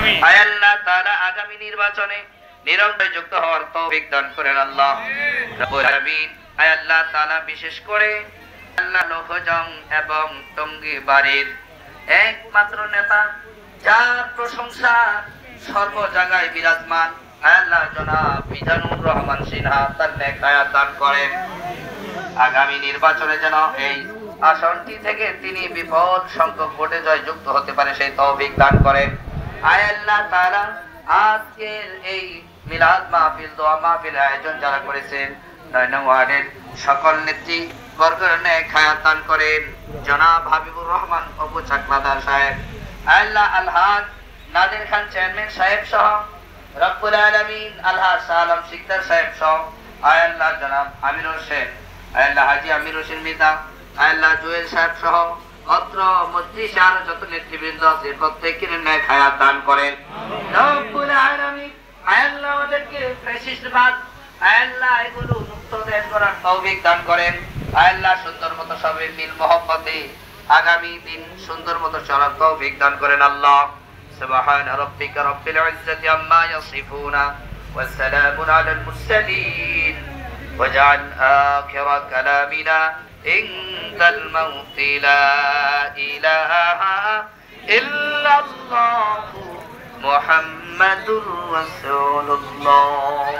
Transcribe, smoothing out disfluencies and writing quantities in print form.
আয় আল্লাহ তাআলা আগামী নির্বাচনে নিরন্তর যুক্ত হওয়ার তৌফিক দান করেন আল্লাহ রব্বুল আলামিন। আয় আল্লাহ তাআলা বিশেষ করে আল্লাহ লোহজং এবং টঙ্গী বাড়ির একমাত্র নেতা, যার প্রশংসা সর্ব জায়গায় বিরাজমান, আয় আল্লাহ জনাব মিজানুর রহমান সিনহা, তার নেক হায়াত দান করেন। আগামী নির্বাচনে যেন এই আসনটি থেকে তিনি বিপুল সংখ্যক ভোটে জয়যুক্ত হতে পারে সেই তৌফিক দান করেন। আয় আল্লাহ তাআলা আজকের এই মিলাদ মাহফিল, দোয়া মাহফিল আয়োজন যারা করেছেন, ৯ নং ওয়ার্ডের সকল নেত্রী বর্গের নেক হায়াত দান করেন। জনাব হাবিবুর রহমান অপু চাকলাদার সাহেব, আল্লাহ আলহাজ নাদির খান চেয়ারম্যান সাহেব সহ রব্বুল আলামিন আলহাজ সালাম সিকদার সাহেব সহ আয় আল্লাহ জনাব আমির হোসেন, আয় আল্লাহ হাজী আমির হোসেন মিতা, আয় আল্লাহ জুয়েল সাহেব সহ অত্র মজলিসে আরো যত নেতৃবৃন্দ আছে প্রত্যেকের নেক হায়াত দান করেন রব্বুল আলামিন। আয় আল্লাহ আমাদেরকে ফ্যাসিস্টবাদ, আয় আল্লাহ এগুলো মুক্ত দেশ করার তৌফিক দান করেন। আয় আল্লাহ সুন্দর মতো সবাই মিল মহব্বতে আগামী দিন সুন্দর মতো চলার তৌফিক দান করেন আল্লাহ। সুবহান রাব্বিকা রাব্বিল ইজ্জাতি আম্মা ইয়াসিফুনা ওয়া সালামুন আলাল মুরসালিন ওয়াজআল আখিরা কালামিনা ইনদাল মাউতি লা ইলাহা ইল্লাল্লাহু মুহাম্মাদুর রাসূলুল্লাহ।